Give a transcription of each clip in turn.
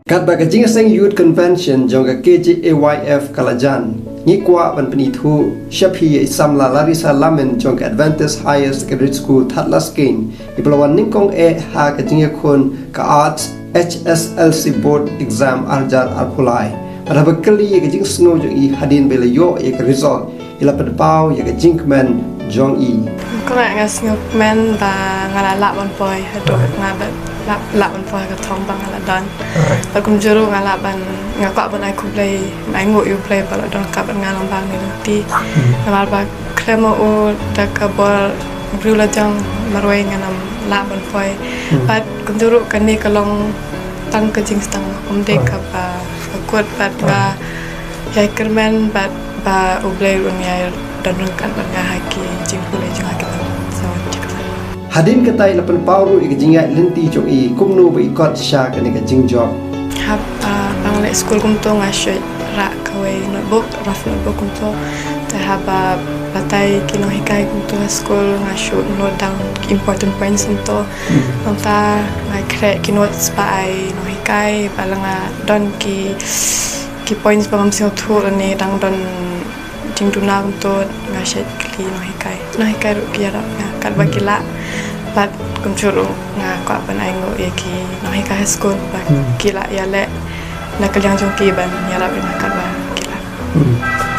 Kat bagajing seng youth convention jongga KJAYF Kalajan ngikwa ban penitu Shapi Samla Larissa Lamen jongga Adventist Higher Secondary School Thatlas King ipelawan ningkong ha kajing yakun ka arts HSLC board exam arjar arpulai pada bekali ya kajing snow jong i hadin bela yo ya ka result ila padpau ya kajing men jong i ko nak ngas men ba ngalala bon boy hadok ngabat lap ban poi ka thong bang ala dan ba kum juru ngala ban ngakwa ban ai ku play ai ngo you play ba don ka ban ngalang bang ni ti ngal ba klemo o da ka bol brula jang marwai nganam la ban poi ba kum juru kan ni ka long tang ka jing stang de ka ba kuat ba ga ya kermen ba o play un ya dan kan ban ga haki jing pulai jing haki hadin katai lapan pauru ika jingat lenti jong i kumnu ba ikot sya kani ka jing job hab bang le school kum to ngashoy ra kawai notebook rough notebook kum to ta haba batai kino hikai kum to school ngashoy note down important points to ta ngai kre kino spai no hikai balanga don ki points ba mam sio thu ni dang don jing tuna kum to ngashoy kli no hikai ru kiara kan bakila pat kum churu nga kwa ban ai ngo ki no hikai school ba kila ya le na kalyang jong ki ban ya la na ka ba kila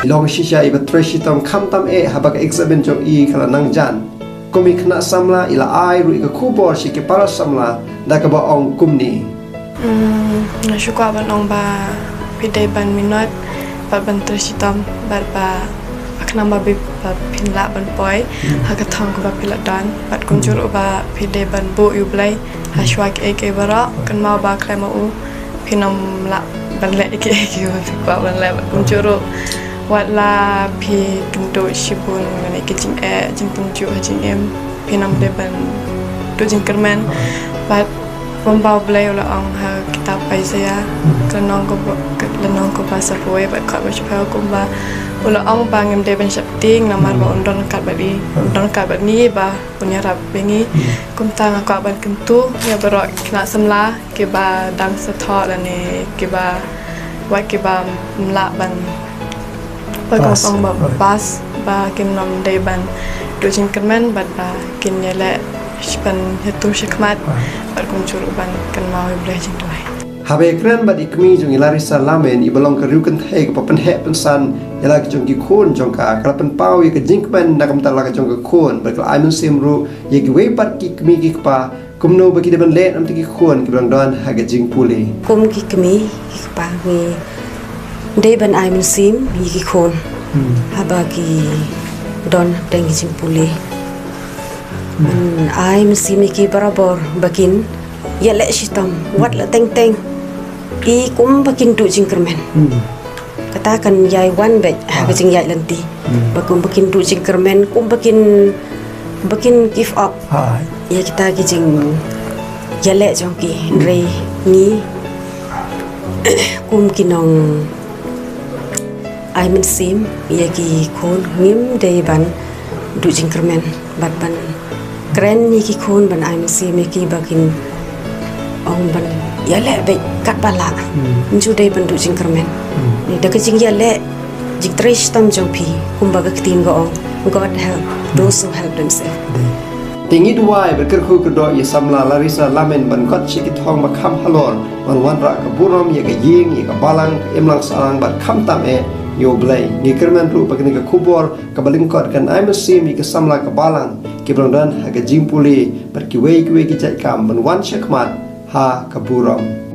long shisha iba treshi tam kham tam haba ka exam jong i khala nang jan komi khna samla ila ai ru ka khubor shi ke para samla da ka ba ong kumni na shukwa ban ong ba pidai ban minot ba ban treshi tam ba aknama bi pinla ban poi haka thang ko ba pila dan bat kunjur ba pide ban bo yu blai hashwa ke bara kan ma ba klema u pinam la ban le ke ba ban le kunjur wat la pi kendo shibun ngane ke jing jing punju jing em pinam de ban do jing kermen bat bombau blai la ang ha kitab pai saya kanong ko ba sa poi bat ka ba chpa ko ba ulo ang bangem de ben shapting namar ba undon kat bat ni ba punya rap bengi kum tang ka ban kentu ya bero kena semla ke ba dang setho la ne ke ba wa ke ba mla ban ba ko song ba pas ba kim nom de ban do jin kermen bat ba kin yele span hetu shikmat ba kum churu ban kan mau bleh jin toy habe kran ba ikmi jong Larissa Lamen ibalong ka riu kan thai ka pen he pen san yala ka jong ki khon jong ka pen pau ye ka jinkman na kam tala ka jong ka khon ba ka aimun simru ye ki we pat ki kmi ki pa kumno ba ki de ban le am ti ki khon ki bang don ha ka jing puli kum ki kmi ki pa ni de ban aimun sim ye ki khon ha ba ki don teng ki jing puli aimun sim ki barabor bakin ya le shitam wat la teng teng i kum bakin du jingkermen katakan yai wan bet ha jing yai lenti bakum bakin du jingkermen kum bakin give up ya kita ki jing yale jongki re ni kum kinong ai min sim ya ki khon ngim de ban du jingkermen bat ban kren ni ki khon ban ai min sim ki bakin ong ban yale be kat bala nju dei bandu jing kermen ni da ka jing yale jing trish tam jong pi kumba ka tin go ong God help those who help themselves tingi duai berker khu ka do ye samla Larissa Lamen ban kot chi ki thong ma kham halon wan wan ra ka burom ye ka ying ye ka balang emlang sarang bat kham tam yo blai ni kermen ru bagni ka khubor ka baling kot kan ai masim ye ka samla ka balang ki brongdan ha ka jing puli bar ki we ki jai kam ban wan shakmat ha kaburam